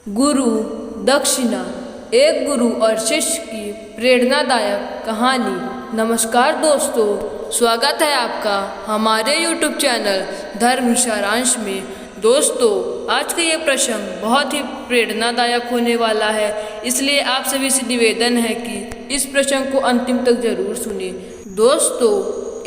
गुरु दक्षिणा, एक गुरु और शिष्य की प्रेरणादायक कहानी। नमस्कार दोस्तों, स्वागत है आपका हमारे YouTube चैनल धर्म सारांश में। दोस्तों, आज का ये प्रसंग बहुत ही प्रेरणादायक होने वाला है, इसलिए आप सभी से निवेदन है कि इस प्रसंग को अंतिम तक जरूर सुनिए। दोस्तों,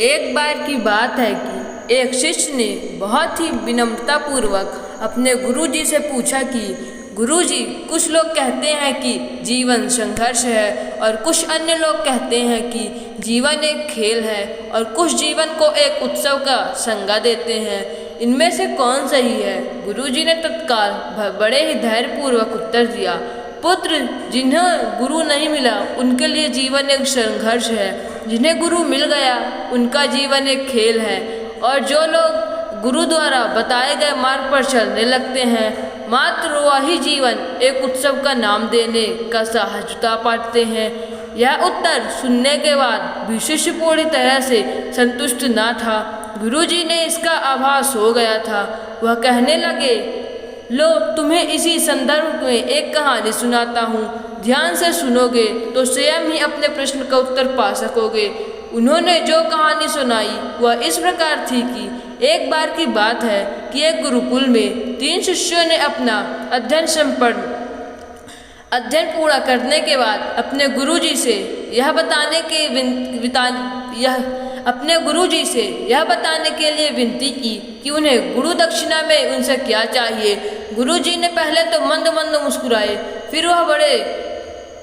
एक बार की बात है कि एक शिष्य ने बहुत ही विनम्रतापूर्वक अपने गुरुजी से पूछा कि गुरुजी, कुछ लोग कहते हैं कि जीवन संघर्ष है और कुछ अन्य लोग कहते हैं कि जीवन एक खेल है और कुछ जीवन को एक उत्सव का संज्ञा देते हैं। इनमें से कौन सही है? गुरुजी ने तत्काल बड़े ही धैर्यपूर्वक उत्तर दिया, पुत्र, जिन्हें गुरु नहीं मिला उनके लिए जीवन एक संघर्ष है, जिन्हें गुरु मिल गया उनका जीवन एक खेल है, और जो लोग गुरु द्वारा बताए गए मार्ग पर चलने लगते हैं, मात्र वही जीवन एक उत्सव का नाम देने का साहस जुटा पाते हैं। यह उत्तर सुनने के बाद भी शिष्य पूरी तरह से संतुष्ट ना था। गुरुजी ने इसका आभास हो गया था। वह कहने लगे, लो, तुम्हें इसी संदर्भ में एक कहानी सुनाता हूँ। ध्यान से सुनोगे तो स्वयं ही अपने प्रश्न का उत्तर पा सकोगे। उन्होंने जो कहानी सुनाई वह इस प्रकार थी कि एक बार की बात है कि एक गुरुकुल में 3 शिष्यों ने अपना अध्ययन पूरा करने के बाद अपने गुरुजी से यह बताने के लिए विनती की कि उन्हें गुरु दक्षिणा में उनसे क्या चाहिए। गुरुजी ने पहले तो मंद मंद मुस्कुराए, फिर वह बड़े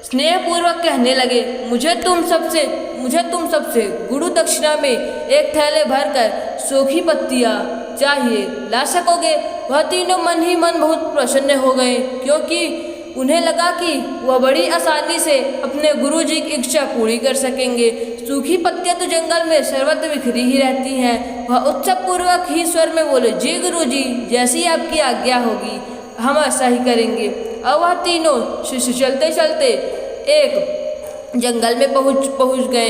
स्नेहपूर्वक कहने लगे, मुझे तुम सबसे गुरु दक्षिणा में एक थैले भरकर सूखी पत्तियां चाहिए, ला सकोगे? वह तीनों मन ही मन बहुत प्रसन्न हो गए, क्योंकि उन्हें लगा कि वह बड़ी आसानी से अपने गुरुजी की इच्छा पूरी कर सकेंगे। सूखी पत्तियां तो जंगल में सर्वत्र बिखरी ही रहती हैं। वह उत्साहपूर्वक ही स्वर में बोले, जी गुरुजी, जैसी आपकी आज्ञा होगी हम ऐसा ही करेंगे। अब वह तीनों शिष्य चलते चलते एक जंगल में पहुंच गए,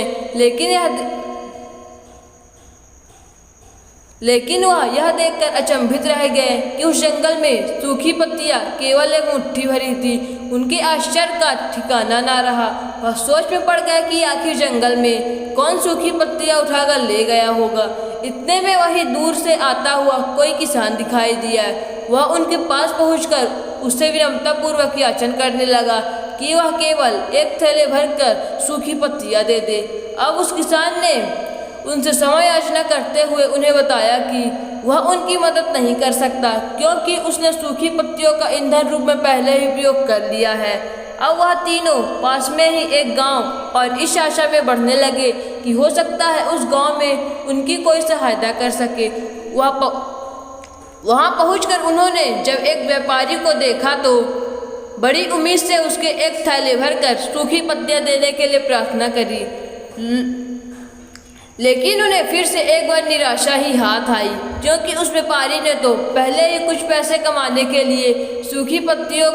लेकिन वह यह देखकर अचंभित रह गए कि उस जंगल में सूखी पत्तियां केवल एक मुट्ठी भरी थी। उनके आश्चर्य का ठिकाना ना रहा। वह सोच में पड़ गए कि आखिर जंगल में कौन सूखी पत्तियां उठाकर ले गया होगा। इतने में वही दूर से आता हुआ कोई किसान दिखाई दिया। वह उनके पास पहुंचकर उससे विनम्रतापूर्वक याचन करने लगा कि वह केवल एक थैले भरकर सूखी पत्तियां दे दे। अब उस किसान ने उनसे समय याचना करते हुए उन्हें बताया कि वह उनकी मदद नहीं कर सकता, क्योंकि उसने सूखी पत्तियों का ईंधन रूप में पहले ही प्रयोग कर लिया है। अब वह तीनों पास में ही एक गांव और इस आशा में बढ़ने लगे कि हो सकता है उस गांव में उनकी कोई सहायता कर सके। वहां पहुंचकर उन्होंने जब एक व्यापारी को देखा तो बड़ी उम्मीद से उसके एक थैले भरकर सूखी पत्तियां देने के लिए प्रार्थना करी, लेकिन उन्हें फिर से एक बार निराशा ही हाथ आई, क्योंकि उस व्यापारी ने तो पहले ही कुछ पैसे कमाने के लिए सूखी पत्तियों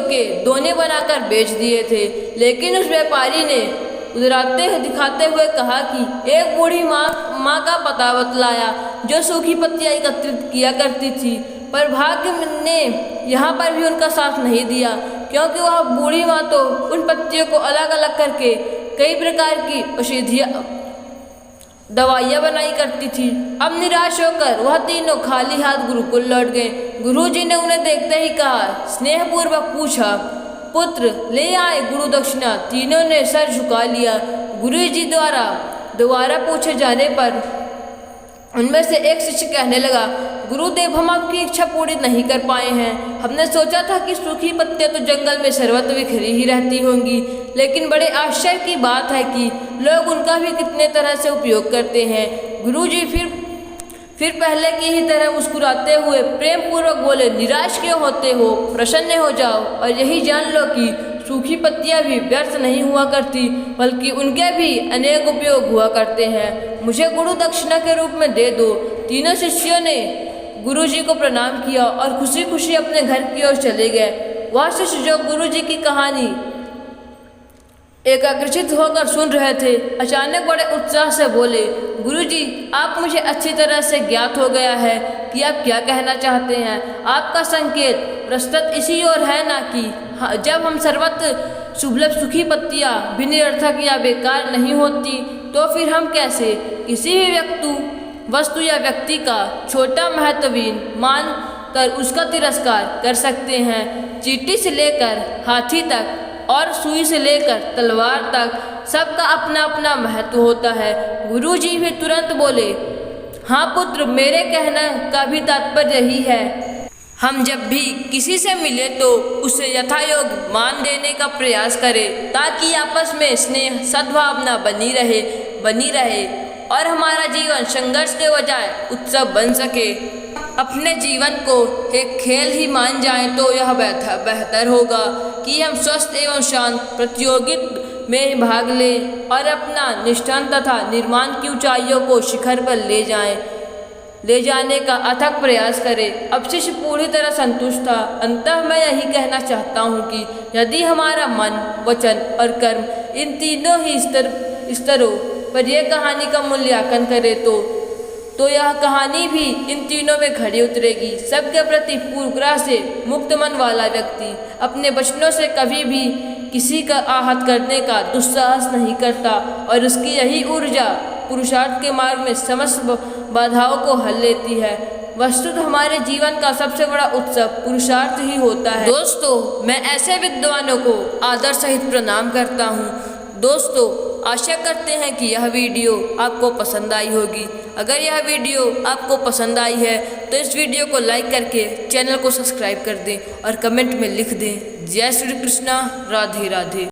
के दोने बनाकर बेच दिए थे। लेकिन उस व्यापारी ने उधराते दिखाते हुए कहा कि एक बूढ़ी माँ का पता बतलाया जो सूखी पत्तियां एकत्रित किया करती थी, पर भाग्य ने यहाँ पर भी उनका साथ नहीं दिया, क्योंकि वह बूढ़ी माँ तो उन पत्तियों को अलग अलग करके कई प्रकार की औषधियाँ दवाइयाँ बनाई करती थी। अब निराश होकर वह तीनों खाली हाथ गुरुकुल लौट गए। गुरुजी ने उन्हें देखते ही कहा, स्नेहपूर्वक पूछा, पुत्र, ले आए गुरु दक्षिणा? तीनों ने सर झुका लिया। गुरुजी द्वारा दोबारा पूछे जाने पर उनमें से एक शिष्य कहने लगा, गुरुदेव, हम आपकी इच्छा पूरी नहीं कर पाए हैं। हमने सोचा था कि सूखी पत्तियां तो जंगल में सर्वत्र बिखरी ही रहती होंगी, लेकिन बड़े आश्चर्य की बात है कि लोग उनका भी कितने तरह से उपयोग करते हैं। गुरुजी फिर पहले की ही तरह मुस्कुराते हुए प्रेम पूर्वक बोले, निराश क्यों होते हो? प्रसन्न हो जाओ और यही जान लो कि सूखी पत्तियां भी व्यर्थ नहीं हुआ करती, बल्कि उनके भी अनेक उपयोग हुआ करते हैं। मुझे गुरु दक्षिणा के रूप में दे दो। तीनों शिष्यों ने गुरुजी को प्रणाम किया और खुशी खुशी अपने घर की ओर चले गए। वह शिष्य जो गुरुजी की कहानी एकाग्रचित होकर सुन रहे थे। अचानक बड़े उत्साह से बोले, गुरुजी, आप मुझे अच्छी तरह से ज्ञात हो गया है कि आप क्या कहना चाहते हैं। आपका संकेत प्रस्तुत इसी ओर है ना कि जब हम सर्वत्र सुलभ सुखी पत्तियां भी निरर्थक या बेकार नहीं होती, तो फिर हम कैसे किसी भी वस्तु या व्यक्ति का छोटा महत्वहीन मान कर उसका तिरस्कार कर सकते हैं। चींटी से लेकर हाथी तक और सुई से लेकर तलवार तक सबका अपना अपना महत्व होता है। गुरुजी भी तुरंत बोले, हाँ पुत्र, मेरे कहने का भी तात्पर्य यही है। हम जब भी किसी से मिले तो उसे यथायोग्य मान देने का प्रयास करें, ताकि आपस में स्नेह सद्भावना बनी रहे और हमारा जीवन संघर्ष के बजाय उत्सव बन सके। अपने जीवन को एक खेल ही मान जाएं तो यह बेहतर होगा कि हम स्वस्थ एवं शांत प्रतियोगिता में भाग लें और अपना निष्ठान तथा निर्माण की ऊंचाइयों को शिखर पर ले जाने का अथक प्रयास करें। अब शिष्य पूरी तरह संतुष्ट था। अंततः मैं यही कहना चाहता हूँ कि यदि हमारा मन, वचन और कर्म इन तीनों ही स्तरों पर यह कहानी का मूल्यांकन करे तो यह कहानी भी इन तीनों में खड़ी उतरेगी। सबके प्रति पूर्वग्रह से मुक्त मन वाला व्यक्ति अपने वचनों से कभी भी किसी का आहत करने का दुस्साहस नहीं करता और उसकी यही ऊर्जा पुरुषार्थ के मार्ग में समस्त बाधाओं को हल लेती है। वस्तुतः हमारे जीवन का सबसे बड़ा उत्सव पुरुषार्थ ही होता है। दोस्तों, मैं ऐसे विद्वानों को आदर सहित प्रणाम करता हूँ। दोस्तों, आशा करते हैं कि यह वीडियो आपको पसंद आई होगी। अगर यह वीडियो आपको पसंद आई है तो इस वीडियो को लाइक करके चैनल को सब्सक्राइब कर दें और कमेंट में लिख दें, जय श्री कृष्णा, राधे राधे।